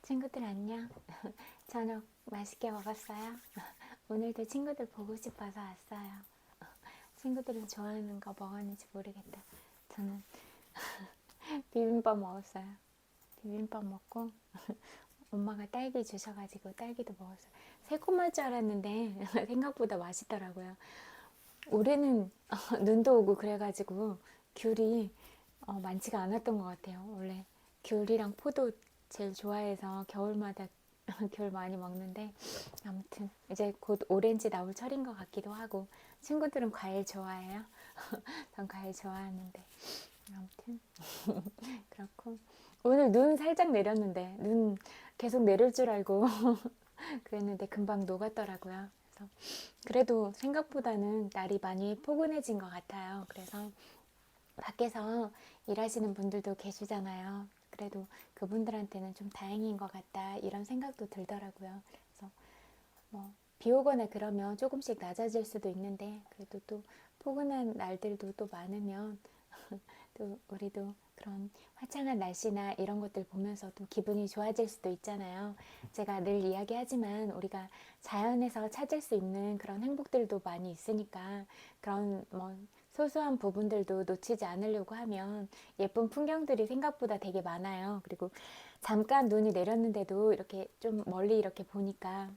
친구들 안녕. 저녁 맛있게 먹었어요? 오늘도 친구들 보고 싶어서 왔어요. 친구들은 좋아하는 거 먹었는지 모르겠다. 저는 비빔밥 먹었어요. 비빔밥 먹고 엄마가 딸기 주셔가지고 딸기도 먹었어요. 새콤할 줄 알았는데 생각보다 맛있더라고요. 올해는 눈도 오고 그래가지고 귤이 많지가 않았던 것 같아요. 원래 귤이랑 포도 제일 좋아해서 겨울마다 귤 많이 먹는데, 아무튼 이제 곧 오렌지 나올 철인 것 같기도 하고. 친구들은 과일 좋아해요? 전 과일 좋아하는데. 아무튼 그렇고, 오늘 눈 살짝 내렸는데 눈 계속 내릴 줄 알고 그랬는데 금방 녹았더라고요. 그래서 그래도 생각보다는 날이 많이 포근해진 것 같아요. 그래서 밖에서 일하시는 분들도 계시잖아요. 그래도 그분들한테는 좀 다행인 것 같다 이런 생각도 들더라고요. 그래서 뭐 비 오거나 그러면 조금씩 낮아질 수도 있는데, 그래도 또 포근한 날들도 또 많으면 또 우리도 그런 화창한 날씨나 이런 것들 보면서 또 기분이 좋아질 수도 있잖아요. 제가 늘 이야기하지만 우리가 자연에서 찾을 수 있는 그런 행복들도 많이 있으니까, 그런 뭐 소소한 부분들도 놓치지 않으려고 하면 예쁜 풍경들이 생각보다 되게 많아요. 그리고 잠깐 눈이 내렸는데도 이렇게 좀 멀리 이렇게 보니까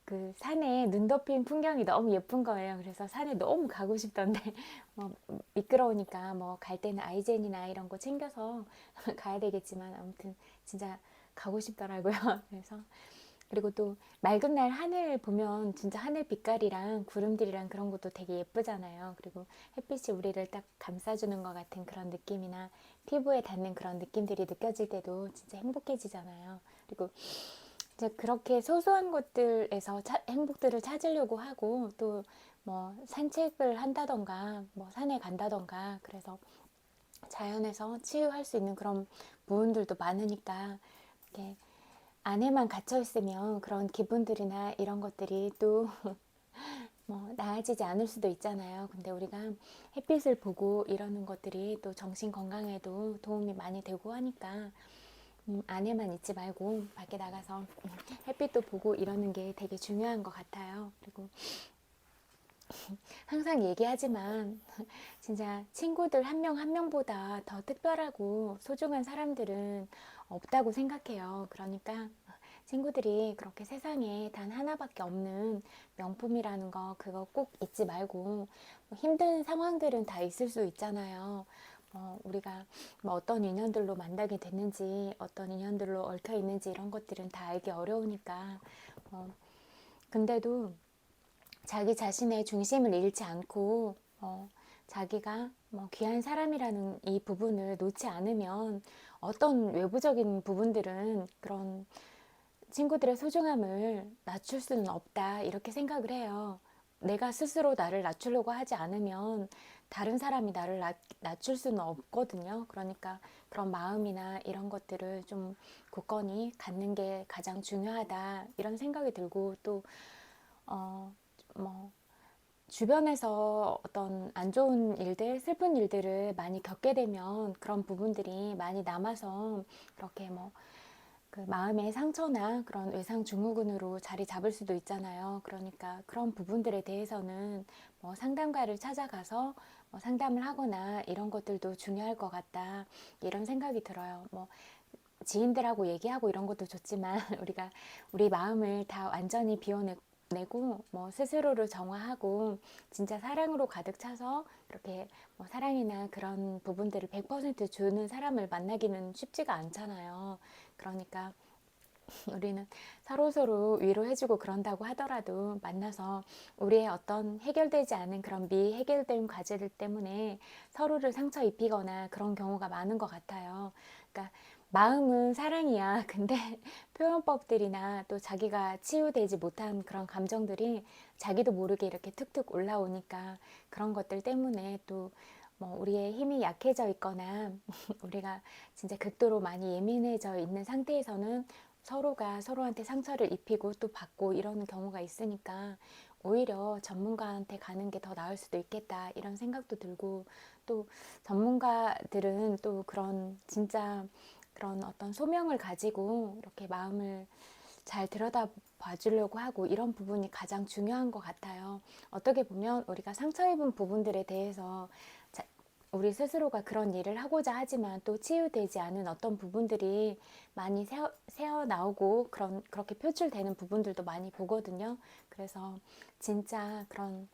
그 산에 눈 덮인 풍경이 너무 예쁜 거예요. 그래서 산에 너무 가고 싶던데 뭐 미끄러우니까 뭐 갈 때는 아이젠이나 이런 거 챙겨서 가야 되겠지만, 아무튼 진짜 가고 싶더라고요. 그래서 그리고 또 맑은 날 하늘 보면 진짜 하늘 빛깔이랑 구름들이랑 그런 것도 되게 예쁘잖아요. 그리고 햇빛이 우리를 딱 감싸주는 것 같은 그런 느낌이나 피부에 닿는 그런 느낌들이 느껴질 때도 진짜 행복해지잖아요. 그리고 이제 그렇게 소소한 것들에서 행복들을 찾으려고 하고, 또 뭐 산책을 한다던가 뭐 산에 간다던가, 그래서 자연에서 치유할 수 있는 그런 부분들도 많으니까, 이렇게 안에만 갇혀 있으면 그런 기분들이나 이런 것들이 또 뭐 나아지지 않을 수도 있잖아요. 근데 우리가 햇빛을 보고 이러는 것들이 또 정신 건강에도 도움이 많이 되고 하니까, 안에만 있지 말고 밖에 나가서 햇빛도 보고 이러는 게 되게 중요한 것 같아요. 그리고 항상 얘기하지만 진짜 친구들 한 명 한 명보다 더 특별하고 소중한 사람들은 없다고 생각해요. 그러니까 친구들이 그렇게 세상에 단 하나밖에 없는 명품이라는 거, 그거 꼭 잊지 말고, 뭐 힘든 상황들은 다 있을 수 있잖아요. 우리가 뭐 어떤 인연들로 만나게 됐는지, 어떤 인연들로 얽혀 있는지 이런 것들은 다 알기 어려우니까, 근데도 자기 자신의 중심을 잃지 않고, 자기가 뭐 귀한 사람이라는 이 부분을 놓지 않으면 어떤 외부적인 부분들은 그런 친구들의 소중함을 낮출 수는 없다 이렇게 생각을 해요. 내가 스스로 나를 낮추려고 하지 않으면 다른 사람이 나를 낮출 수는 없거든요. 그러니까 그런 마음이나 이런 것들을 좀 굳건히 갖는 게 가장 중요하다 이런 생각이 들고, 또 뭐 주변에서 어떤 안 좋은 일들, 슬픈 일들을 많이 겪게 되면 그런 부분들이 많이 남아서 그렇게 뭐 그 마음의 상처나 그런 외상 증후군으로 자리 잡을 수도 있잖아요. 그러니까 그런 부분들에 대해서는 뭐 상담가를 찾아가서 뭐 상담을 하거나 이런 것들도 중요할 것 같다 이런 생각이 들어요. 뭐 지인들하고 얘기하고 이런 것도 좋지만 우리가 우리 마음을 다 완전히 비워내고 뭐 스스로를 정화하고 진짜 사랑으로 가득 차서 그렇게 뭐 사랑이나 그런 부분들을 100% 주는 사람을 만나기는 쉽지가 않잖아요. 그러니까 우리는 서로서로 위로해주고 그런다고 하더라도 만나서 우리의 어떤 해결되지 않은 그런 미해결된 과제들 때문에 서로를 상처 입히거나 그런 경우가 많은 것 같아요. 그러니까 마음은 사랑이야. 근데 표현법들이나 또 자기가 치유되지 못한 그런 감정들이 자기도 모르게 이렇게 툭툭 올라오니까, 그런 것들 때문에 또 뭐 우리의 힘이 약해져 있거나 우리가 진짜 극도로 많이 예민해져 있는 상태에서는 서로가 서로한테 상처를 입히고 또 받고 이러는 경우가 있으니까, 오히려 전문가한테 가는 게 더 나을 수도 있겠다 이런 생각도 들고, 또 전문가들은 또 그런 진짜 그런 어떤 소명을 가지고 이렇게 마음을 잘 들여다봐 주려고 하고, 이런 부분이 가장 중요한 것 같아요. 어떻게 보면 우리가 상처 입은 부분들에 대해서 우리 스스로가 그런 일을 하고자 하지만 또 치유되지 않은 어떤 부분들이 많이 새어 나오고 그렇게 표출되는 부분들도 많이 보거든요. 그래서 진짜 그런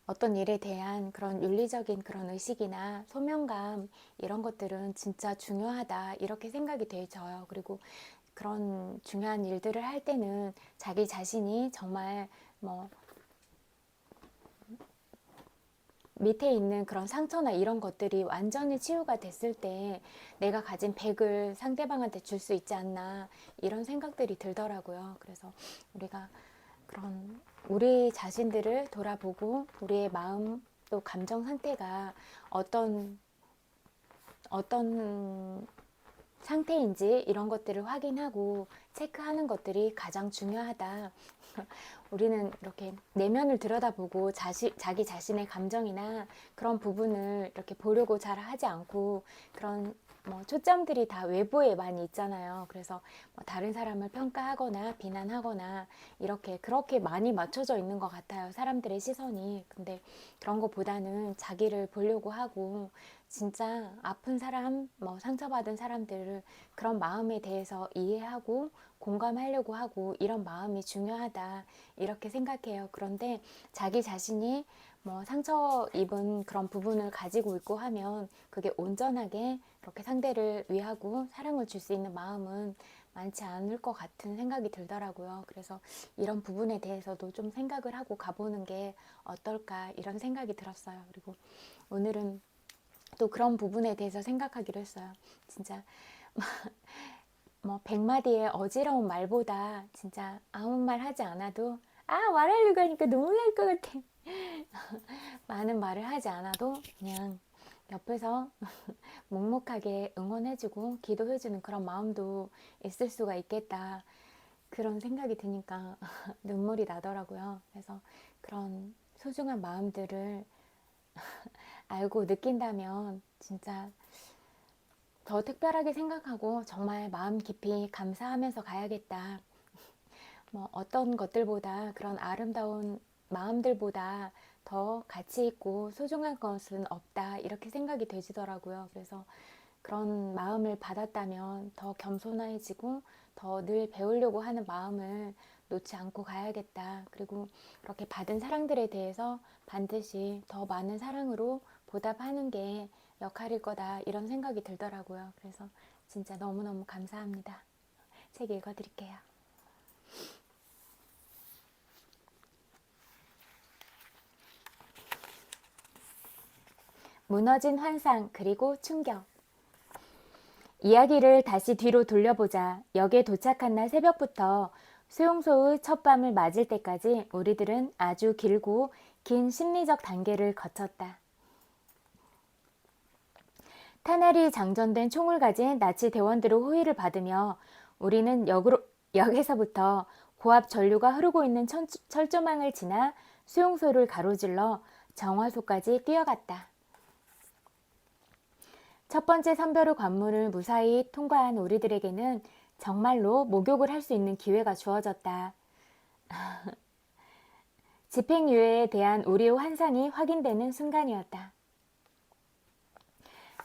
어떤 일에 대한 그런 윤리적인 그런 의식이나 소명감, 이런 것들은 진짜 중요하다, 이렇게 생각이 되어져요. 그리고 그런 중요한 일들을 할 때는 자기 자신이 정말 밑에 있는 그런 상처나 이런 것들이 완전히 치유가 됐을 때 내가 가진 100을 상대방한테 줄 수 있지 않나, 이런 생각들이 들더라고요. 그래서 우리가 그런 우리 자신들을 돌아보고 우리의 마음 또 감정 상태가 어떤 상태인지 이런 것들을 확인하고 체크하는 것들이 가장 중요하다. 우리는 이렇게 내면을 들여다보고 자기 자신의 감정이나 그런 부분을 이렇게 보려고 잘 하지 않고, 그런 초점들이 다 외부에 많이 있잖아요. 그래서 다른 사람을 평가하거나 비난하거나 그렇게 많이 맞춰져 있는 것 같아요, 사람들의 시선이. 근데 그런 것보다는 자기를 보려고 하고, 진짜 아픈 사람, 상처받은 사람들을 그런 마음에 대해서 이해하고 공감하려고 하고, 이런 마음이 중요하다, 이렇게 생각해요. 그런데 자기 자신이 상처 입은 그런 부분을 가지고 있고 하면 그게 온전하게 그렇게 상대를 위하고 사랑을 줄 수 있는 마음은 많지 않을 것 같은 생각이 들더라고요. 그래서 이런 부분에 대해서도 좀 생각을 하고 가보는 게 어떨까, 이런 생각이 들었어요. 그리고 오늘은 또 그런 부분에 대해서 생각하기로 했어요. 진짜 100마디의 어지러운 말보다 진짜 아무 말 하지 않아도, 말하려고 하니까 눈물 날 것 같아. 많은 말을 하지 않아도 그냥 옆에서 묵묵하게 응원해주고 기도해주는 그런 마음도 있을 수가 있겠다, 그런 생각이 드니까 눈물이 나더라고요. 그래서 그런 소중한 마음들을 알고 느낀다면 진짜 더 특별하게 생각하고 정말 마음 깊이 감사하면서 가야겠다. 어떤 것들보다, 그런 아름다운 마음들보다 더 가치 있고 소중한 것은 없다, 이렇게 생각이 되지더라고요. 그래서 그런 마음을 받았다면 더 겸손해지고 더 늘 배우려고 하는 마음을 놓지 않고 가야겠다. 그리고 그렇게 받은 사랑들에 대해서 반드시 더 많은 사랑으로 보답하는 게 역할일 거다, 이런 생각이 들더라고요. 그래서 진짜 너무너무 감사합니다. 책 읽어드릴게요. 무너진 환상 그리고 충격. 이야기를 다시 뒤로 돌려보자. 역에 도착한 날 새벽부터 수용소의 첫 밤을 맞을 때까지 우리들은 아주 길고 긴 심리적 단계를 거쳤다. 탄알이 장전된 총을 가진 나치 대원들의 호위를 받으며 우리는 역에서부터 고압 전류가 흐르고 있는 철조망을 지나 수용소를 가로질러 정화소까지 뛰어갔다. 첫 번째 선별의 관문을 무사히 통과한 우리들에게는 정말로 목욕을 할 수 있는 기회가 주어졌다. 집행유예에 대한 우리의 환상이 확인되는 순간이었다.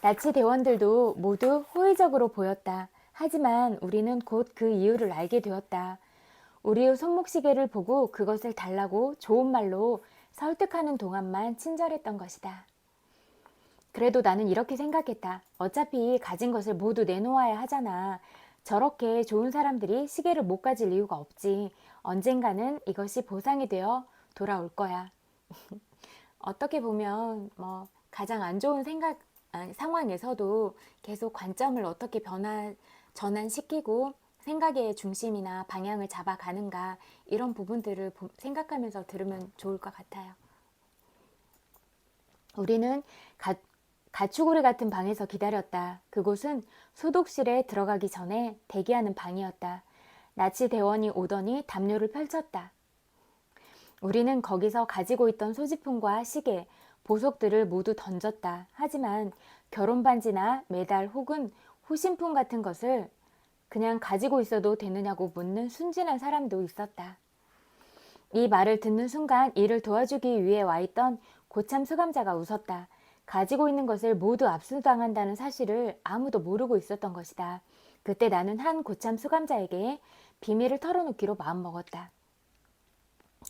나치 대원들도 모두 호의적으로 보였다. 하지만 우리는 곧 그 이유를 알게 되었다. 우리의 손목시계를 보고 그것을 달라고 좋은 말로 설득하는 동안만 친절했던 것이다. 그래도 나는 이렇게 생각했다. 어차피 가진 것을 모두 내놓아야 하잖아. 저렇게 좋은 사람들이 시계를 못 가질 이유가 없지. 언젠가는 이것이 보상이 되어 돌아올 거야. 어떻게 보면 가장 안 좋은 상황에서도 계속 관점을 어떻게 전환시키고 생각의 중심이나 방향을 잡아가는가, 이런 부분들을 생각하면서 들으면 좋을 것 같아요. 우리는 가축우리 같은 방에서 기다렸다. 그곳은 소독실에 들어가기 전에 대기하는 방이었다. 나치 대원이 오더니 담요를 펼쳤다. 우리는 거기서 가지고 있던 소지품과 시계, 보석들을 모두 던졌다. 하지만 결혼 반지나 메달 혹은 호신품 같은 것을 그냥 가지고 있어도 되느냐고 묻는 순진한 사람도 있었다. 이 말을 듣는 순간 이를 도와주기 위해 와 있던 고참 수감자가 웃었다. 가지고 있는 것을 모두 압수당한다는 사실을 아무도 모르고 있었던 것이다. 그때 나는 한 고참 수감자에게 비밀을 털어놓기로 마음먹었다.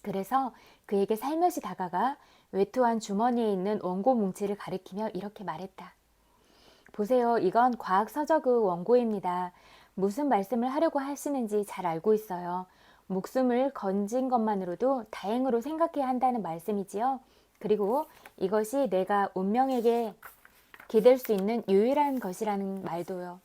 그래서 그에게 살며시 다가가 외투한 주머니에 있는 원고 뭉치를 가리키며 이렇게 말했다. 보세요. 이건 과학 서적의 원고입니다. 무슨 말씀을 하려고 하시는지 잘 알고 있어요. 목숨을 건진 것만으로도 다행으로 생각해야 한다는 말씀이지요. 그리고 이것이 내가 운명에게 기댈 수 있는 유일한 것이라는 말도요.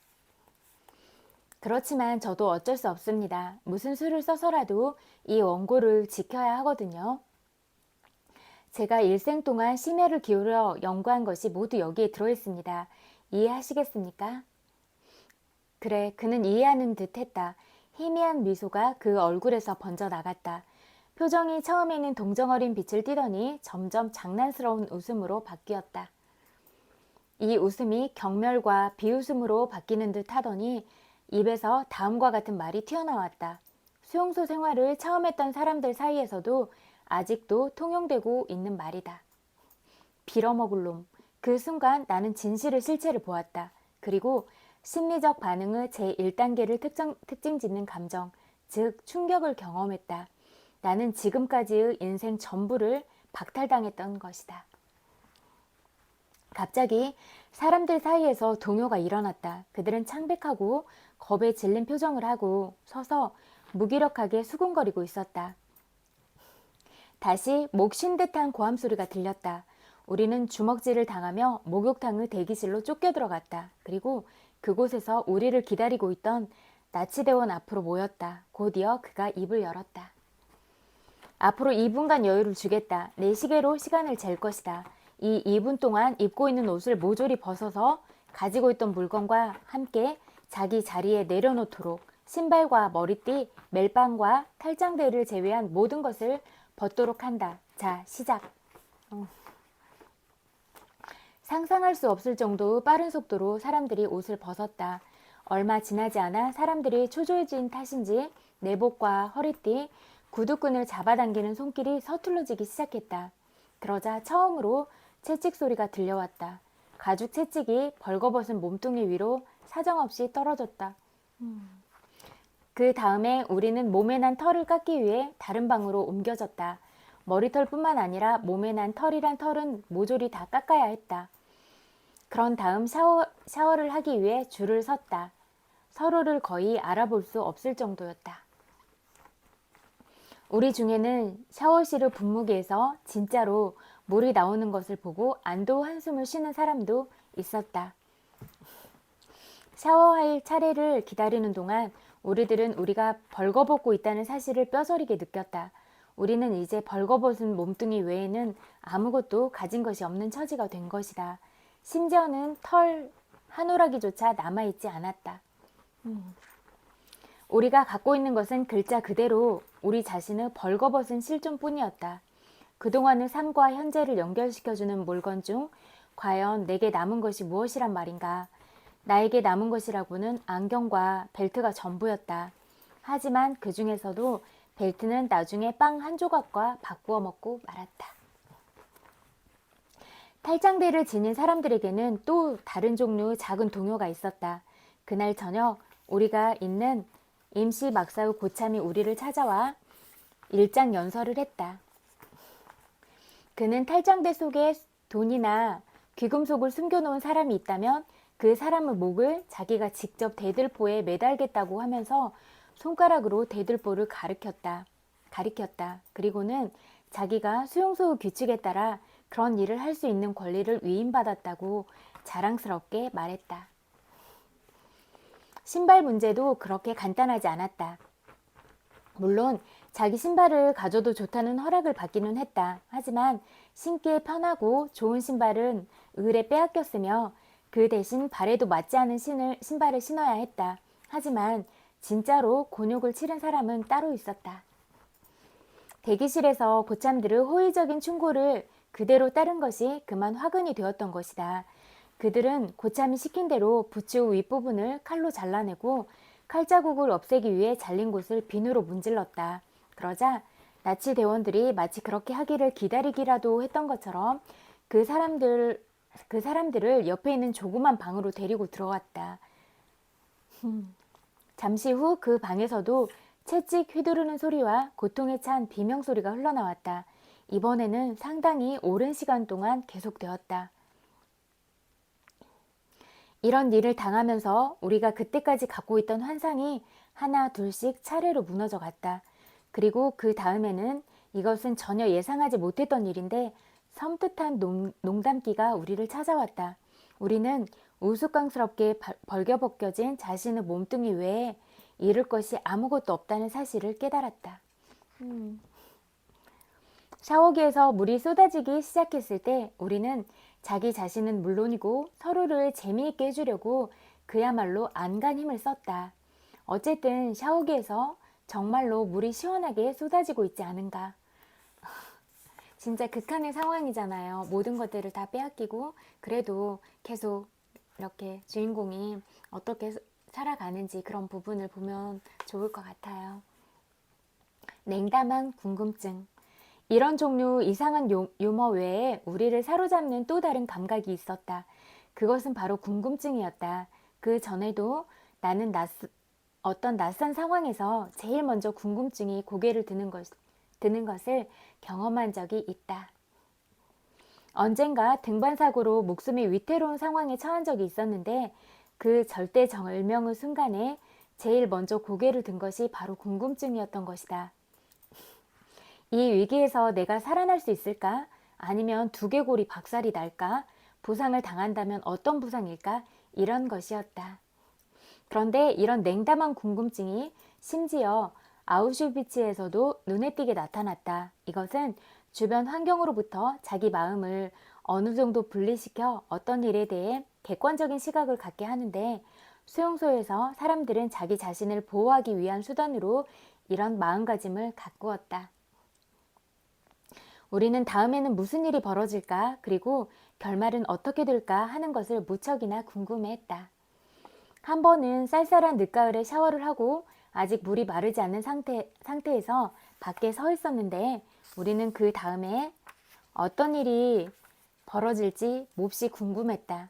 그렇지만 저도 어쩔 수 없습니다. 무슨 수를 써서라도 이 원고를 지켜야 하거든요. 제가 일생 동안 심혈을 기울여 연구한 것이 모두 여기에 들어있습니다. 이해하시겠습니까? 그래, 그는 이해하는 듯 했다. 희미한 미소가 그 얼굴에서 번져나갔다. 표정이 처음에는 동정어린 빛을 띠더니 점점 장난스러운 웃음으로 바뀌었다. 이 웃음이 경멸과 비웃음으로 바뀌는 듯 하더니 입에서 다음과 같은 말이 튀어나왔다. 수용소 생활을 처음 했던 사람들 사이에서도 아직도 통용되고 있는 말이다. 빌어먹을 놈. 그 순간 나는 진실의 실체를 보았다. 그리고 심리적 반응의 제1단계를 특징 짓는 감정, 즉 충격을 경험했다. 나는 지금까지의 인생 전부를 박탈당했던 것이다. 갑자기 사람들 사이에서 동요가 일어났다. 그들은 창백하고 겁에 질린 표정을 하고 서서 무기력하게 수군거리고 있었다. 다시 목 쉰 듯한 고함 소리가 들렸다. 우리는 주먹질을 당하며 목욕탕의 대기실로 쫓겨 들어갔다. 그리고 그곳에서 우리를 기다리고 있던 나치대원 앞으로 모였다. 곧이어 그가 입을 열었다. 앞으로 2분간 여유를 주겠다. 내 시계로 시간을 잴 것이다. 이 2분 동안 입고 있는 옷을 모조리 벗어서 가지고 있던 물건과 함께 자기 자리에 내려놓도록 신발과 머리띠, 멜빵과 탈장대를 제외한 모든 것을 벗도록 한다. 자, 시작. 상상할 수 없을 정도의 빠른 속도로 사람들이 옷을 벗었다. 얼마 지나지 않아 사람들이 초조해진 탓인지 내복과 허리띠, 구두끈을 잡아당기는 손길이 서툴러지기 시작했다. 그러자 처음으로 채찍 소리가 들려왔다. 가죽 채찍이 벌거벗은 몸뚱이 위로 사정없이 떨어졌다. 그 다음에 우리는 몸에 난 털을 깎기 위해 다른 방으로 옮겨졌다. 머리털뿐만 아니라 몸에 난 털이란 털은 모조리 다 깎아야 했다. 그런 다음 샤워를 하기 위해 줄을 섰다. 서로를 거의 알아볼 수 없을 정도였다. 우리 중에는 샤워실의 분무기에서 진짜로 물이 나오는 것을 보고 안도 한숨을 쉬는 사람도 있었다. 샤워할 차례를 기다리는 동안 우리들은 우리가 벌거벗고 있다는 사실을 뼈저리게 느꼈다. 우리는 이제 벌거벗은 몸뚱이 외에는 아무것도 가진 것이 없는 처지가 된 것이다. 심지어는 털 한 오라기조차 남아있지 않았다. 우리가 갖고 있는 것은 글자 그대로 우리 자신의 벌거벗은 실존뿐이었다. 그동안의 삶과 현재를 연결시켜주는 물건 중 과연 내게 남은 것이 무엇이란 말인가. 나에게 남은 것이라고는 안경과 벨트가 전부였다. 하지만 그 중에서도 벨트는 나중에 빵 한 조각과 바꾸어 먹고 말았다. 탈장대를 지닌 사람들에게는 또 다른 종류의 작은 동요가 있었다. 그날 저녁 우리가 있는 임시 막사의 고참이 우리를 찾아와 일장 연설을 했다. 그는 탈장대 속에 돈이나 귀금속을 숨겨놓은 사람이 있다면 그 사람의 목을 자기가 직접 대들보에 매달겠다고 하면서 손가락으로 대들보를 가리켰다. 그리고는 자기가 수용소의 규칙에 따라 그런 일을 할 수 있는 권리를 위임받았다고 자랑스럽게 말했다. 신발 문제도 그렇게 간단하지 않았다. 물론 자기 신발을 가져도 좋다는 허락을 받기는 했다. 하지만 신기에 편하고 좋은 신발은 을에 빼앗겼으며 그 대신 발에도 맞지 않은 신발을 신어야 했다. 하지만 진짜로 곤욕을 치른 사람은 따로 있었다. 대기실에서 고참들의 호의적인 충고를 그대로 따른 것이 그만 화근이 되었던 것이다. 그들은 고참이 시킨 대로 부추 윗부분을 칼로 잘라내고 칼자국을 없애기 위해 잘린 곳을 비누로 문질렀다. 그러자 나치 대원들이 마치 그렇게 하기를 기다리기라도 했던 것처럼 그 사람들을 옆에 있는 조그만 방으로 데리고 들어갔다. 잠시 후 그 방에서도 채찍 휘두르는 소리와 고통에 찬 비명소리가 흘러나왔다. 이번에는 상당히 오랜 시간 동안 계속되었다. 이런 일을 당하면서 우리가 그때까지 갖고 있던 환상이 하나 둘씩 차례로 무너져 갔다. 그리고 그 다음에는 이것은 전혀 예상하지 못했던 일인데 섬뜩한 농담기가 우리를 찾아왔다. 우리는 우스꽝스럽게 벌겨벗겨진 자신의 몸뚱이 외에 잃을 것이 아무것도 없다는 사실을 깨달았다. 샤워기에서 물이 쏟아지기 시작했을 때 우리는 자기 자신은 물론이고 서로를 재미있게 해주려고 그야말로 안간 힘을 썼다. 어쨌든 샤워기에서 정말로 물이 시원하게 쏟아지고 있지 않은가. 진짜 극한의 상황이잖아요. 모든 것들을 다 빼앗기고 그래도 계속 이렇게 주인공이 어떻게 살아가는지 그런 부분을 보면 좋을 것 같아요. 냉담한 궁금증. 이런 종류 이상한 유머 외에 우리를 사로잡는 또 다른 감각이 있었다. 그것은 바로 궁금증이었다. 그 전에도 나는 어떤 낯선 상황에서 제일 먼저 궁금증이 고개를 드는 것을 경험한 적이 있다. 언젠가 등반사고로 목숨이 위태로운 상황에 처한 적이 있었는데 그 절대절명의 순간에 제일 먼저 고개를 든 것이 바로 궁금증이었던 것이다. 이 위기에서 내가 살아날 수 있을까? 아니면 두개골이 박살이 날까? 부상을 당한다면 어떤 부상일까? 이런 것이었다. 그런데 이런 냉담한 궁금증이 심지어 아우슈비츠에서도 눈에 띄게 나타났다. 이것은 주변 환경으로부터 자기 마음을 어느 정도 분리시켜 어떤 일에 대해 객관적인 시각을 갖게 하는데 수용소에서 사람들은 자기 자신을 보호하기 위한 수단으로 이런 마음가짐을 가꾸었다. 우리는 다음에는 무슨 일이 벌어질까? 그리고 결말은 어떻게 될까? 하는 것을 무척이나 궁금해했다. 한 번은 쌀쌀한 늦가을에 샤워를 하고 아직 물이 마르지 않은 상태에서 밖에 서 있었는데 우리는 그 다음에 어떤 일이 벌어질지 몹시 궁금했다.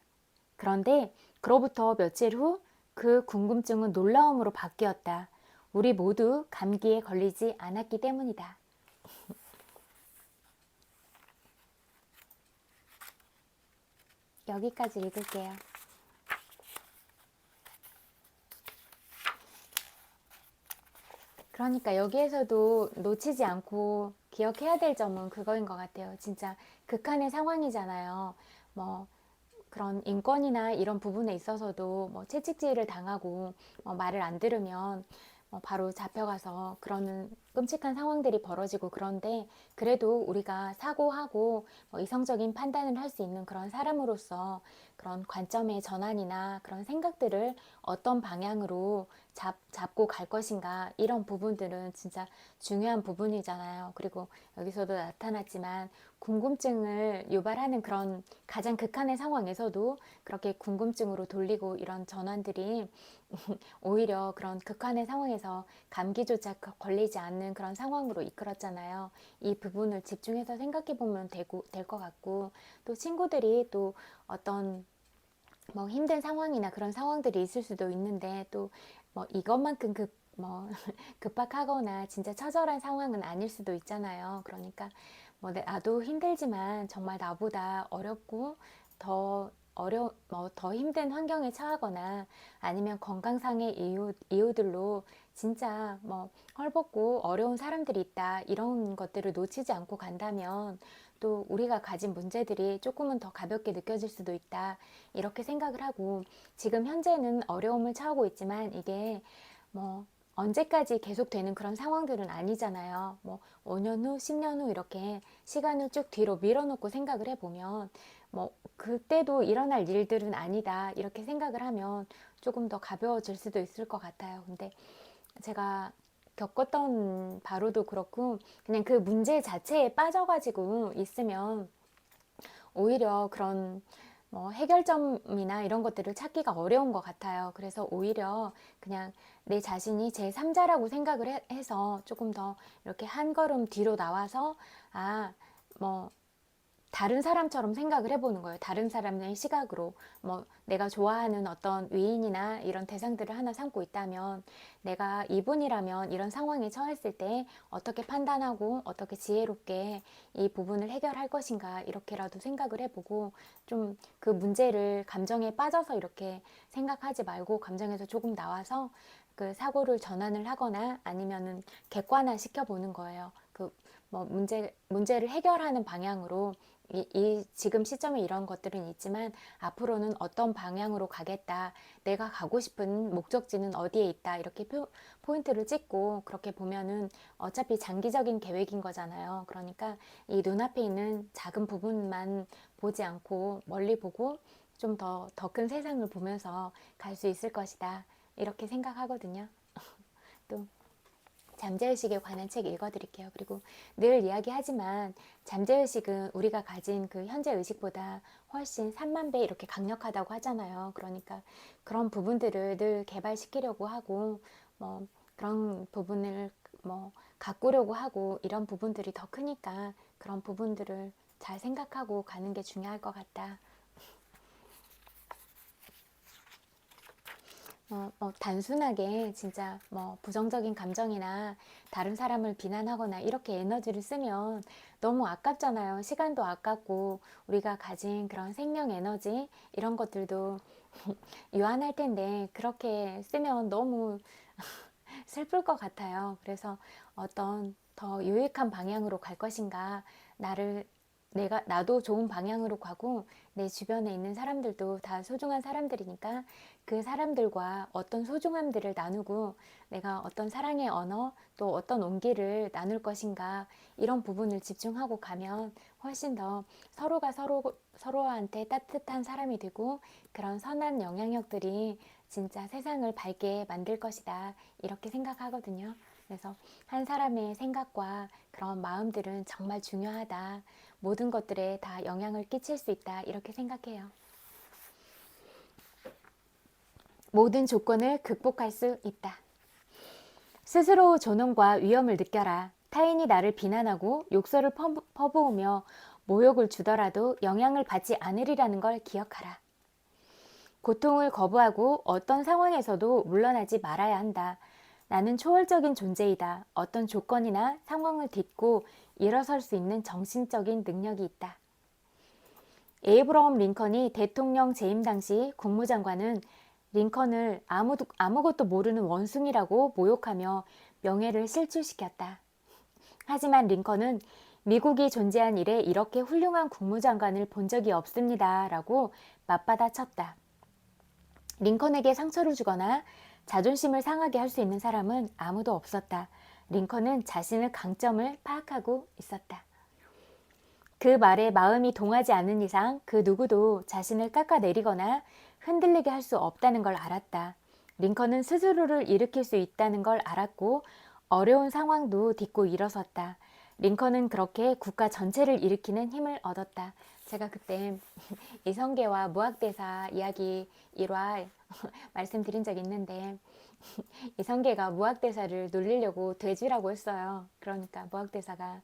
그런데 그로부터 며칠 후 그 궁금증은 놀라움으로 바뀌었다. 우리 모두 감기에 걸리지 않았기 때문이다. 여기까지 읽을게요. 그러니까 여기에서도 놓치지 않고 기억해야 될 점은 그거인 것 같아요. 진짜 극한의 상황이잖아요. 뭐 그런 인권이나 이런 부분에 있어서도 뭐 채찍질을 당하고 말을 안 들으면 바로 잡혀가서 그러는 끔찍한 상황들이 벌어지고 그런데 그래도 우리가 사고하고 이성적인 판단을 할 수 있는 그런 사람으로서 그런 관점의 전환이나 그런 생각들을 어떤 방향으로 잡고 갈 것인가 이런 부분들은 진짜 중요한 부분이잖아요. 그리고 여기서도 나타났지만 궁금증을 유발하는 그런 가장 극한의 상황에서도 그렇게 궁금증으로 돌리고 이런 전환들이 오히려 그런 극한의 상황에서 감기조차 걸리지 않는 그런 상황으로 이끌었잖아요. 이 부분을 집중해서 생각해 보면 될 것 같고 또 친구들이 또 어떤 힘든 상황이나 그런 상황들이 있을 수도 있는데 또 이것만큼 급박하거나 진짜 처절한 상황은 아닐 수도 있잖아요. 그러니까 나도 힘들지만 정말 나보다 어렵고 더 더 힘든 환경에 처하거나 아니면 건강상의 이유들로 진짜 헐벗고 어려운 사람들이 있다. 이런 것들을 놓치지 않고 간다면 또 우리가 가진 문제들이 조금은 더 가볍게 느껴질 수도 있다. 이렇게 생각을 하고 지금 현재는 어려움을 처하고 있지만 이게 언제까지 계속되는 그런 상황들은 아니잖아요. 5년 후, 10년 후 이렇게 시간을 쭉 뒤로 밀어놓고 생각을 해보면 그때도 일어날 일들은 아니다. 이렇게 생각을 하면 조금 더 가벼워질 수도 있을 것 같아요. 근데 제가 겪었던 바로도 그렇고 그냥 그 문제 자체에 빠져가지고 있으면 오히려 그런 뭐 해결점이나 이런 것들을 찾기가 어려운 것 같아요. 그래서 오히려 그냥 내 자신이 제3자라고 생각을 해서 조금 더 이렇게 한 걸음 뒤로 나와서 뭐 다른 사람처럼 생각을 해보는 거예요. 다른 사람의 시각으로. 뭐 내가 좋아하는 어떤 위인이나 이런 대상들을 하나 삼고 있다면 내가 이분이라면 이런 상황에 처했을 때 어떻게 판단하고 어떻게 지혜롭게 이 부분을 해결할 것인가 이렇게라도 생각을 해보고 좀 그 문제를 감정에 빠져서 이렇게 생각하지 말고 감정에서 조금 나와서 그 사고를 전환을 하거나 아니면은 객관화 시켜보는 거예요. 그 뭐 문제를 해결하는 방향으로 이 지금 시점에 이런 것들은 있지만 앞으로는 어떤 방향으로 가겠다. 내가 가고 싶은 목적지는 어디에 있다. 이렇게 포인트를 찍고 그렇게 보면은 어차피 장기적인 계획인 거잖아요. 그러니까 이 눈앞에 있는 작은 부분만 보지 않고 멀리 보고 좀 더 큰 세상을 보면서 갈 수 있을 것이다. 이렇게 생각하거든요. 또 잠재의식에 관한 책 읽어드릴게요. 그리고 늘 이야기하지만 잠재의식은 우리가 가진 그 현재의식보다 훨씬 3만 배 이렇게 강력하다고 하잖아요. 그러니까 그런 부분들을 늘 개발시키려고 하고 뭐 그런 부분을 뭐 가꾸려고 하고 이런 부분들이 더 크니까 그런 부분들을 잘 생각하고 가는 게 중요할 것 같다. 단순하게 진짜 뭐 부정적인 감정이나 다른 사람을 비난하거나 이렇게 에너지를 쓰면 너무 아깝잖아요. 시간도 아깝고 우리가 가진 그런 생명 에너지 이런 것들도 유한할 텐데 그렇게 쓰면 너무 슬플 것 같아요. 그래서 어떤 더 유익한 방향으로 갈 것인가, 나도 좋은 방향으로 가고 내 주변에 있는 사람들도 다 소중한 사람들이니까 그 사람들과 어떤 소중함들을 나누고 내가 어떤 사랑의 언어 또 어떤 온기를 나눌 것인가 이런 부분을 집중하고 가면 훨씬 더 서로한테 따뜻한 사람이 되고 그런 선한 영향력들이 진짜 세상을 밝게 만들 것이다. 이렇게 생각하거든요. 그래서 한 사람의 생각과 그런 마음들은 정말 중요하다. 모든 것들에 다 영향을 끼칠 수 있다. 이렇게 생각해요. 모든 조건을 극복할 수 있다. 스스로 존엄과 위험을 느껴라. 타인이 나를 비난하고 욕설을 퍼부으며 모욕을 주더라도 영향을 받지 않으리라는 걸 기억하라. 고통을 거부하고 어떤 상황에서도 물러나지 말아야 한다. 나는 초월적인 존재이다. 어떤 조건이나 상황을 딛고 일어설 수 있는 정신적인 능력이 있다. 에이브러함 링컨이 대통령 재임 당시 국무장관은 링컨을 아무것도 모르는 원숭이라고 모욕하며 명예를 실추시켰다. 하지만 링컨은 미국이 존재한 이래 이렇게 훌륭한 국무장관을 본 적이 없습니다. 라고 맞받아쳤다. 링컨에게 상처를 주거나 자존심을 상하게 할 수 있는 사람은 아무도 없었다. 링컨은 자신의 강점을 파악하고 있었다. 그 말에 마음이 동하지 않는 이상 그 누구도 자신을 깎아내리거나 흔들리게 할 수 없다는 걸 알았다. 링컨은 스스로를 일으킬 수 있다는 걸 알았고 어려운 상황도 딛고 일어섰다. 링컨은 그렇게 국가 전체를 일으키는 힘을 얻었다. 제가 그때 이성계와 무학대사 이야기 1화 말씀드린 적 있는데 이성계가 무학대사를 놀리려고 돼지라고 했어요. 그러니까 무학대사가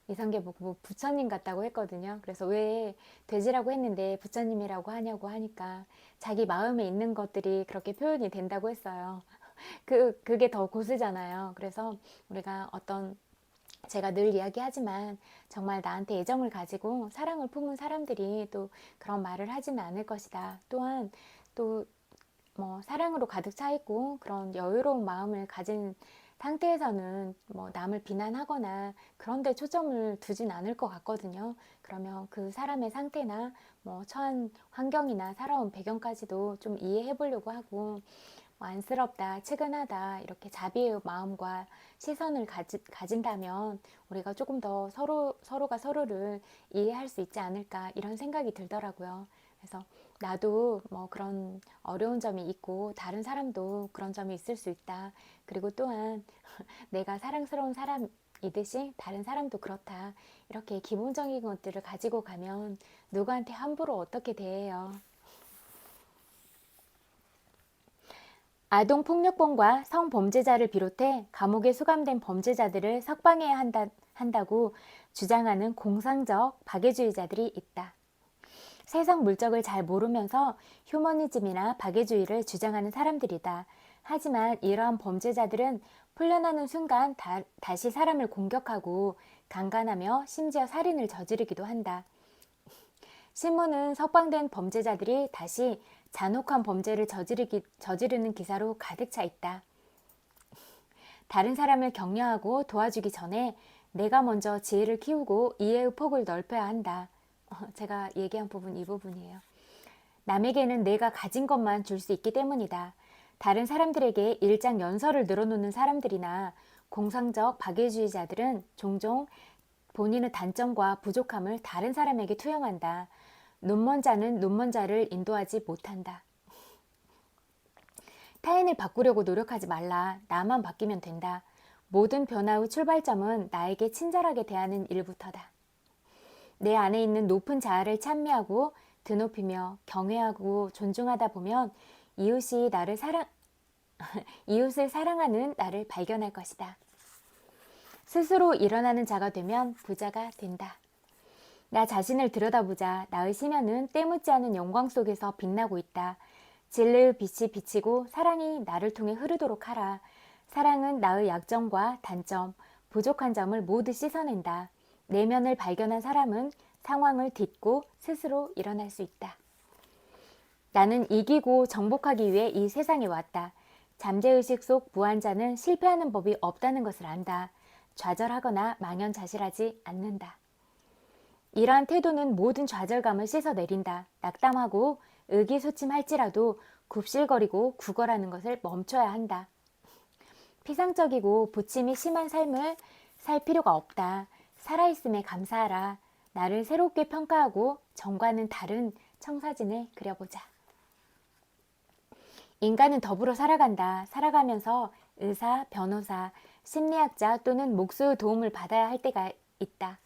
이성계 보고 뭐 부처님 같다고 했거든요. 그래서 왜 돼지라고 했는데 부처님이라고 하냐고 하니까 자기 마음에 있는 것들이 그렇게 표현이 된다고 했어요. 그게 더 고수잖아요. 그래서 우리가 제가 늘 이야기하지만 정말 나한테 애정을 가지고 사랑을 품은 사람들이 또 그런 말을 하지는 않을 것이다. 또한 또 뭐 사랑으로 가득 차 있고 그런 여유로운 마음을 가진 상태에서는 뭐 남을 비난하거나 그런 데 초점을 두진 않을 것 같거든요. 그러면 그 사람의 상태나 뭐 처한 환경이나 살아온 배경까지도 좀 이해해 보려고 하고 뭐 안쓰럽다, 측은하다 이렇게 자비의 마음과 시선을 가진다면 우리가 조금 더 서로가 서로를 이해할 수 있지 않을까 이런 생각이 들더라고요. 그래서 나도 뭐 그런 어려운 점이 있고 다른 사람도 그런 점이 있을 수 있다. 그리고 또한 내가 사랑스러운 사람 이듯이 다른 사람도 그렇다. 이렇게 기본적인 것들을 가지고 가면 누구한테 함부로 어떻게 대해요. 아동폭력범과 성범죄자를 비롯해 감옥에 수감된 범죄자들을 석방해야 한다고 주장하는 공상적 박애주의자들이 있다. 세상 물적을 잘 모르면서 휴머니즘이나 박애주의를 주장하는 사람들이다. 하지만 이러한 범죄자들은 풀려나는 순간 다시 사람을 공격하고 강간하며 심지어 살인을 저지르기도 한다. 신문은 석방된 범죄자들이 다시 잔혹한 범죄를 저지르는 기사로 가득 차 있다. 다른 사람을 격려하고 도와주기 전에 내가 먼저 지혜를 키우고 이해의 폭을 넓혀야 한다. 제가 얘기한 부분 이 부분이에요. 남에게는 내가 가진 것만 줄 수 있기 때문이다. 다른 사람들에게 일장 연설을 늘어놓는 사람들이나 공상적 박애주의자들은 종종 본인의 단점과 부족함을 다른 사람에게 투영한다. 눈먼 자는 눈먼 자를 인도하지 못한다. 타인을 바꾸려고 노력하지 말라. 나만 바뀌면 된다. 모든 변화의 출발점은 나에게 친절하게 대하는 일부터다. 내 안에 있는 높은 자아를 찬미하고 드높이며 경외하고 존중하다 보면 이웃을 사랑하는 나를 발견할 것이다. 스스로 일어나는 자가 되면 부자가 된다. 나 자신을 들여다보자. 나의 심연은 때묻지 않은 영광 속에서 빛나고 있다. 진리의 빛이 비치고 사랑이 나를 통해 흐르도록 하라. 사랑은 나의 약점과 단점, 부족한 점을 모두 씻어낸다. 내면을 발견한 사람은 상황을 딛고 스스로 일어날 수 있다. 나는 이기고 정복하기 위해 이 세상에 왔다. 잠재의식 속 무한자는 실패하는 법이 없다는 것을 안다. 좌절하거나 망연자실하지 않는다. 이러한 태도는 모든 좌절감을 씻어내린다. 낙담하고 의기소침할지라도 굽실거리고 구걸하는 것을 멈춰야 한다. 피상적이고 부침이 심한 삶을 살 필요가 없다. 살아있음에 감사하라. 나를 새롭게 평가하고 전과는 다른 청사진을 그려보자. 인간은 더불어 살아간다. 살아가면서 의사, 변호사, 심리학자 또는 목수의 도움을 받아야 할 때가 있다.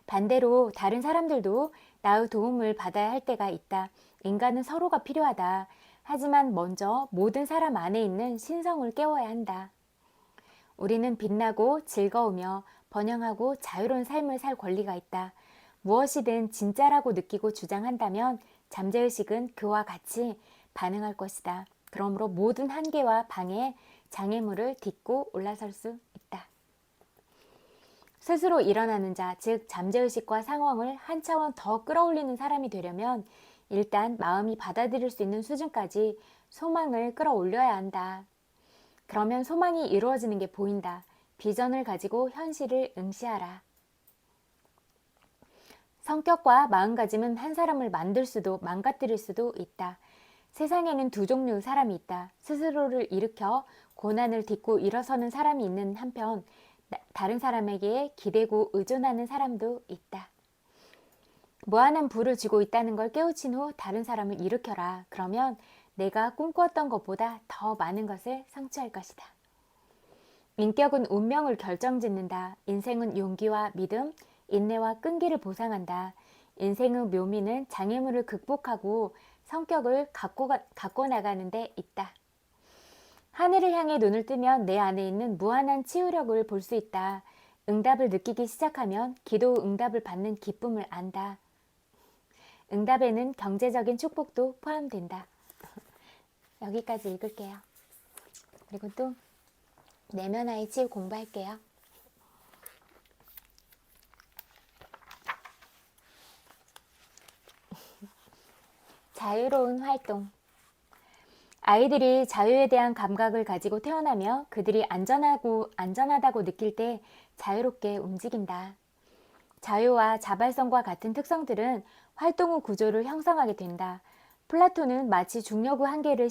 반대로 다른 사람들도 나의 도움을 받아야 할 때가 있다. 인간은 서로가 필요하다. 하지만 먼저 모든 사람 안에 있는 신성을 깨워야 한다. 우리는 빛나고 즐거우며 번영하고 자유로운 삶을 살 권리가 있다. 무엇이든 진짜라고 느끼고 주장한다면 잠재의식은 그와 같이 반응할 것이다. 그러므로 모든 한계와 방해, 장애물을 딛고 올라설 수 있다. 스스로 일어나는 자, 즉 잠재의식과 상황을 한 차원 더 끌어올리는 사람이 되려면 일단 마음이 받아들일 수 있는 수준까지 소망을 끌어올려야 한다. 그러면 소망이 이루어지는 게 보인다. 비전을 가지고 현실을 응시하라. 성격과 마음가짐은 한 사람을 만들 수도 망가뜨릴 수도 있다. 세상에는 두 종류의 사람이 있다. 스스로를 일으켜 고난을 딛고 일어서는 사람이 있는 한편 다른 사람에게 기대고 의존하는 사람도 있다. 무한한 부를 쥐고 있다는 걸 깨우친 후 다른 사람을 일으켜라. 그러면 내가 꿈꾸었던 것보다 더 많은 것을 성취할 것이다. 인격은 운명을 결정짓는다. 인생은 용기와 믿음, 인내와 끈기를 보상한다. 인생의 묘미는 장애물을 극복하고 성격을 갖고 나가는 데 있다. 하늘을 향해 눈을 뜨면 내 안에 있는 무한한 치유력을 볼 수 있다. 응답을 느끼기 시작하면 기도 응답을 받는 기쁨을 안다. 응답에는 경제적인 축복도 포함된다. 여기까지 읽을게요. 그리고 또 내면화의 치유 공부할게요. 자유로운 활동. 아이들이 자유에 대한 감각을 가지고 태어나며 그들이 안전하다고 느낄 때 자유롭게 움직인다. 자유와 자발성과 같은 특성들은 활동의 구조를 형성하게 된다. 플라톤은 마치 중력의 한계를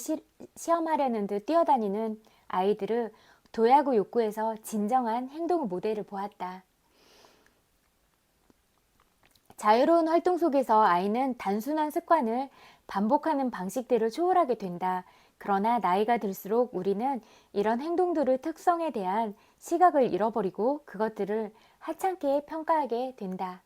시험하려는 듯 뛰어다니는 아이들의 도약의 욕구에서 진정한 행동의 모델을 보았다. 자유로운 활동 속에서 아이는 단순한 습관을 반복하는 방식대로 초월하게 된다. 그러나 나이가 들수록 우리는 이런 행동들의 특성에 대한 시각을 잃어버리고 그것들을 하찮게 평가하게 된다.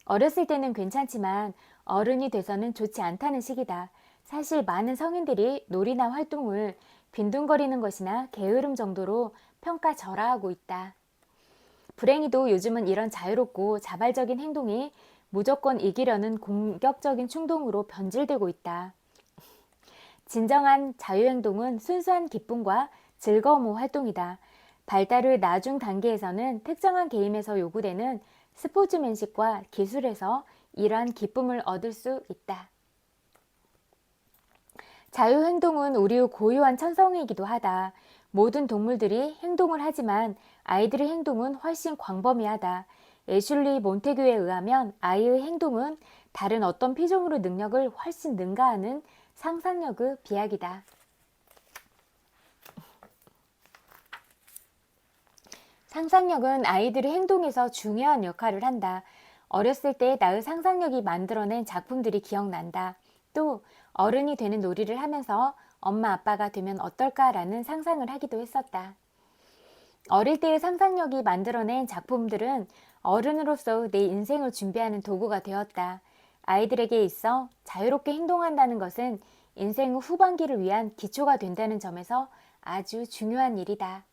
어렸을 때는 괜찮지만 어른이 돼서는 좋지 않다는 시기다. 사실 많은 성인들이 놀이나 활동을 빈둥거리는 것이나 게으름 정도로 평가절하하고 있다. 불행히도 요즘은 이런 자유롭고 자발적인 행동이 무조건 이기려는 공격적인 충동으로 변질되고 있다. 진정한 자유행동은 순수한 기쁨과 즐거움의 활동이다. 발달의 나중 단계에서는 특정한 게임에서 요구되는 스포츠맨십과 기술에서 이러한 기쁨을 얻을 수 있다. 자유행동은 우리의 고유한 천성이기도 하다. 모든 동물들이 행동을 하지만 아이들의 행동은 훨씬 광범위하다. 애슐리 몬테규에 의하면 아이의 행동은 다른 어떤 피조물의 능력을 훨씬 능가하는 상상력의 비약이다. 상상력은 아이들의 행동에서 중요한 역할을 한다. 어렸을 때 나의 상상력이 만들어낸 작품들이 기억난다. 또 어른이 되는 놀이를 하면서 엄마 아빠가 되면 어떨까라는 상상을 하기도 했었다. 어릴 때의 상상력이 만들어낸 작품들은 어른으로서 내 인생을 준비하는 도구가 되었다. 아이들에게 있어 자유롭게 행동한다는 것은 인생 후반기를 위한 기초가 된다는 점에서 아주 중요한 일이다.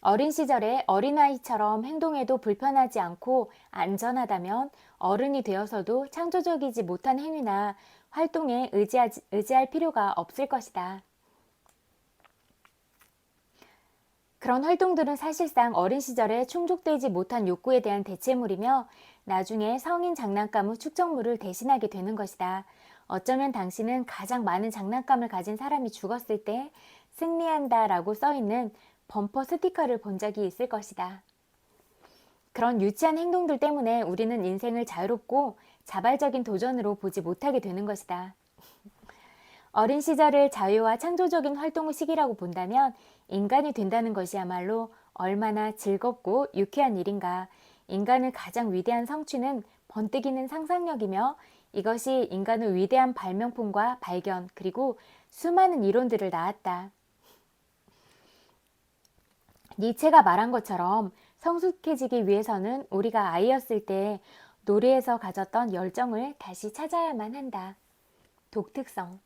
어린 시절에 어린아이처럼 행동해도 불편하지 않고 안전하다면 어른이 되어서도 창조적이지 못한 행위나 활동에 의지할 필요가 없을 것이다. 그런 활동들은 사실상 어린 시절에 충족되지 못한 욕구에 대한 대체물이며 나중에 성인 장난감의 축적물을 대신하게 되는 것이다. 어쩌면 당신은 가장 많은 장난감을 가진 사람이 죽었을 때 승리한다 라고 써있는 범퍼 스티커를 본 적이 있을 것이다. 그런 유치한 행동들 때문에 우리는 인생을 자유롭고 자발적인 도전으로 보지 못하게 되는 것이다. 어린 시절을 자유와 창조적인 활동의 시기라고 본다면 인간이 된다는 것이야말로 얼마나 즐겁고 유쾌한 일인가. 인간의 가장 위대한 성취는 번뜩이는 상상력이며 이것이 인간의 위대한 발명품과 발견 그리고 수많은 이론들을 낳았다. 니체가 말한 것처럼 성숙해지기 위해서는 우리가 아이였을 때 놀이에서 가졌던 열정을 다시 찾아야만 한다. 독특성.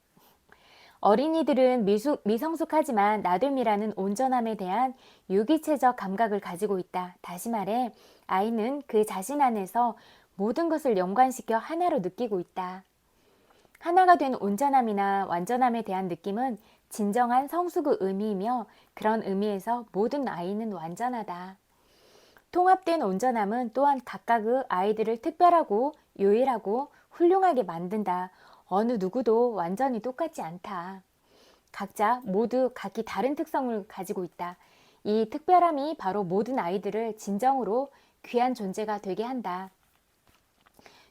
어린이들은 미성숙하지만 나됨이라는 온전함에 대한 유기체적 감각을 가지고 있다. 다시 말해 아이는 그 자신 안에서 모든 것을 연관시켜 하나로 느끼고 있다. 하나가 된 온전함이나 완전함에 대한 느낌은 진정한 성숙의 의미이며 그런 의미에서 모든 아이는 완전하다. 통합된 온전함은 또한 각각의 아이들을 특별하고 유일하고 훌륭하게 만든다. 어느 누구도 완전히 똑같지 않다. 각자 모두 각기 다른 특성을 가지고 있다. 이 특별함이 바로 모든 아이들을 진정으로 귀한 존재가 되게 한다.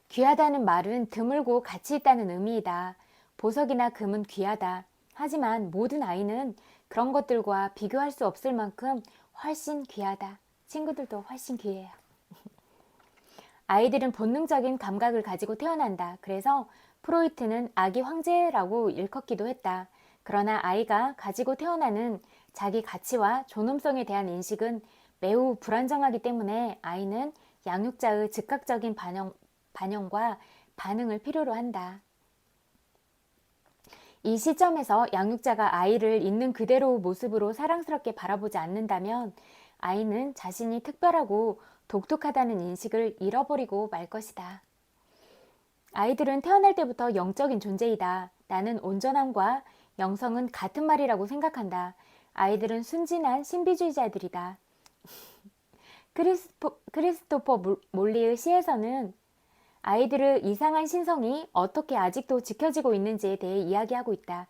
귀하다는 말은 드물고 가치 있다는 의미이다. 보석이나 금은 귀하다. 하지만 모든 아이는 그런 것들과 비교할 수 없을 만큼 훨씬 귀하다. 친구들도 훨씬 귀해요. 아이들은 본능적인 감각을 가지고 태어난다. 그래서 프로이트는 아기 황제라고 일컫기도 했다. 그러나 아이가 가지고 태어나는 자기 가치와 존엄성에 대한 인식은 매우 불안정하기 때문에 아이는 양육자의 즉각적인 반영과 반응을 필요로 한다. 이 시점에서 양육자가 아이를 있는 그대로의 모습으로 사랑스럽게 바라보지 않는다면 아이는 자신이 특별하고 독특하다는 인식을 잃어버리고 말 것이다. 아이들은 태어날 때부터 영적인 존재이다. 나는 온전함과 영성은 같은 말이라고 생각한다. 아이들은 순진한 신비주의자들이다. 크리스토퍼 몰리의 시에서는 아이들의 이상한 신성이 어떻게 아직도 지켜지고 있는지에 대해 이야기하고 있다.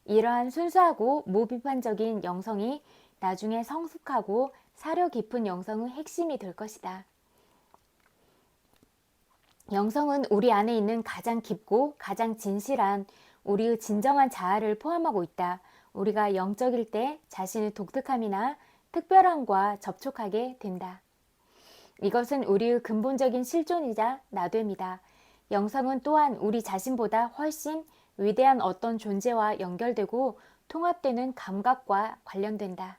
이러한 순수하고 무비판적인 영성이 나중에 성숙하고 사려 깊은 영성의 핵심이 될 것이다. 영성은 우리 안에 있는 가장 깊고 가장 진실한 우리의 진정한 자아를 포함하고 있다. 우리가 영적일 때 자신의 독특함이나 특별함과 접촉하게 된다. 이것은 우리의 근본적인 실존이자 나됨이다. 영성은 또한 우리 자신보다 훨씬 위대한 어떤 존재와 연결되고 통합되는 감각과 관련된다.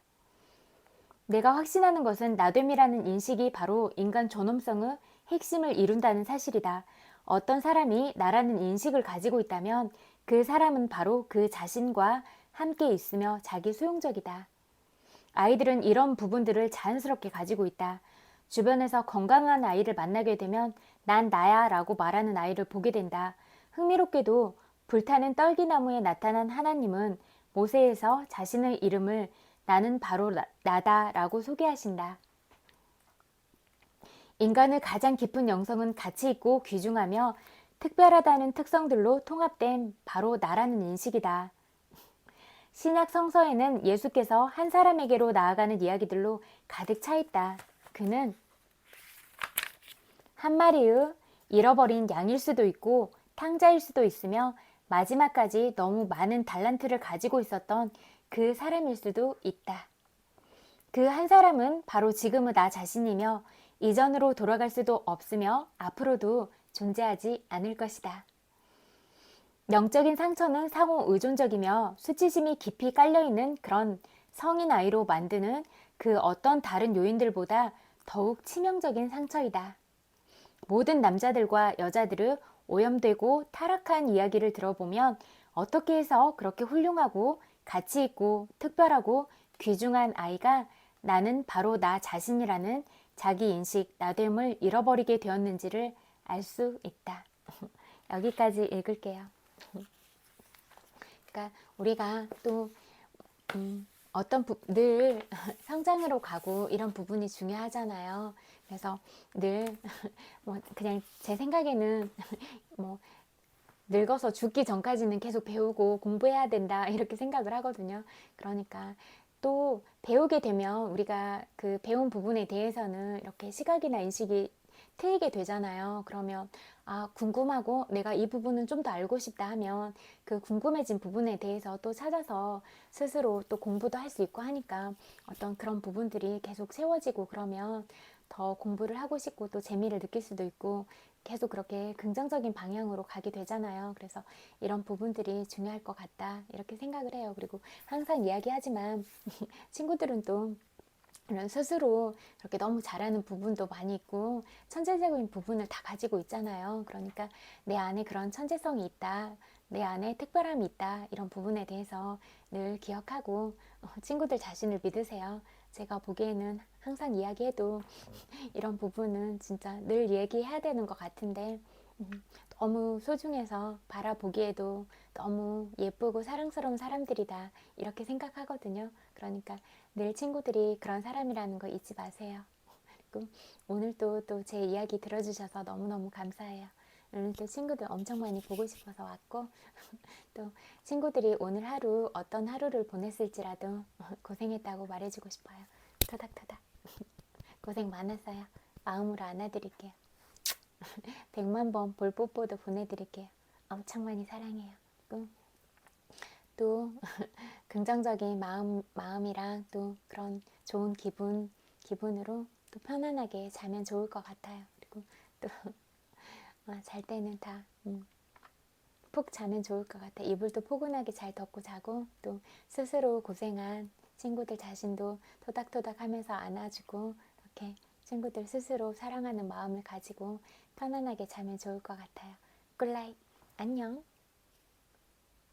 내가 확신하는 것은 나됨이라는 인식이 바로 인간 존엄성의 핵심을 이룬다는 사실이다. 어떤 사람이 나라는 인식을 가지고 있다면 그 사람은 바로 그 자신과 함께 있으며 자기 소용적이다. 아이들은 이런 부분들을 자연스럽게 가지고 있다. 주변에서 건강한 아이를 만나게 되면 난 나야 라고 말하는 아이를 보게 된다. 흥미롭게도 불타는 떨기나무에 나타난 하나님은 모세에서 자신의 이름을 나는 바로 나다 라고 소개하신다. 인간의 가장 깊은 영성은 가치 있고 귀중하며 특별하다는 특성들로 통합된 바로 나라는 인식이다. 신약 성서에는 예수께서 한 사람에게로 나아가는 이야기들로 가득 차 있다. 그는 한 마리의 잃어버린 양일 수도 있고 탕자일 수도 있으며 마지막까지 너무 많은 달란트를 가지고 있었던 그 사람일 수도 있다. 그 한 사람은 바로 지금의 나 자신이며 이전으로 돌아갈 수도 없으며 앞으로도 존재하지 않을 것이다. 영적인 상처는 상호 의존적이며 수치심이 깊이 깔려있는 그런 성인 아이로 만드는 그 어떤 다른 요인들보다 더욱 치명적인 상처이다. 모든 남자들과 여자들의 오염되고 타락한 이야기를 들어보면 어떻게 해서 그렇게 훌륭하고 가치 있고 특별하고 귀중한 아이가 나는 바로 나 자신이라는 자기 인식, 나됨을 잃어버리게 되었는지를 알 수 있다. 여기까지 읽을게요. 그러니까 우리가 또 늘 성장으로 가고 이런 부분이 중요하잖아요. 그래서 늘 뭐 그냥 제 생각에는 뭐 늙어서 죽기 전까지는 계속 배우고 공부해야 된다 이렇게 생각을 하거든요. 그러니까 또 배우게 되면 우리가 그 배운 부분에 대해서는 이렇게 시각이나 인식이 트이게 되잖아요. 그러면 궁금하고 내가 이 부분은 좀 더 알고 싶다 하면 그 궁금해진 부분에 대해서 또 찾아서 스스로 또 공부도 할 수 있고 하니까 어떤 그런 부분들이 계속 세워지고 그러면 더 공부를 하고 싶고 또 재미를 느낄 수도 있고 계속 그렇게 긍정적인 방향으로 가게 되잖아요. 그래서 이런 부분들이 중요할 것 같다 이렇게 생각을 해요. 그리고 항상 이야기하지만 친구들은 또 이런 스스로 그렇게 너무 잘하는 부분도 많이 있고 천재적인 부분을 다 가지고 있잖아요. 그러니까 내 안에 그런 천재성이 있다. 내 안에 특별함이 있다. 이런 부분에 대해서 늘 기억하고 친구들 자신을 믿으세요. 제가 보기에는 항상 이야기해도 이런 부분은 진짜 늘 얘기해야 되는 것 같은데 너무 소중해서 바라보기에도 너무 예쁘고 사랑스러운 사람들이다 이렇게 생각하거든요. 그러니까 늘 친구들이 그런 사람이라는 거 잊지 마세요. 그리고 오늘도 또 제 이야기 들어주셔서 너무너무 감사해요. 오늘도 친구들 엄청 많이 보고 싶어서 왔고 또 친구들이 오늘 하루 어떤 하루를 보냈을지라도 고생했다고 말해주고 싶어요. 토닥토닥 고생 많았어요. 마음으로 안아드릴게요. 100만 번 볼뽀뽀도 보내드릴게요. 엄청 많이 사랑해요. 또 긍정적인 마음이랑 또 그런 좋은 기분으로 또 편안하게 자면 좋을 것 같아요. 그리고 또 잘 때는 다 푹 자면 좋을 것 같아요. 이불도 포근하게 잘 덮고 자고 또 스스로 고생한 친구들 자신도 토닥토닥 하면서 안아주고 이렇게 친구들 스스로 사랑하는 마음을 가지고 편안하게 자면 좋을 것 같아요. 굿나잇. 안녕.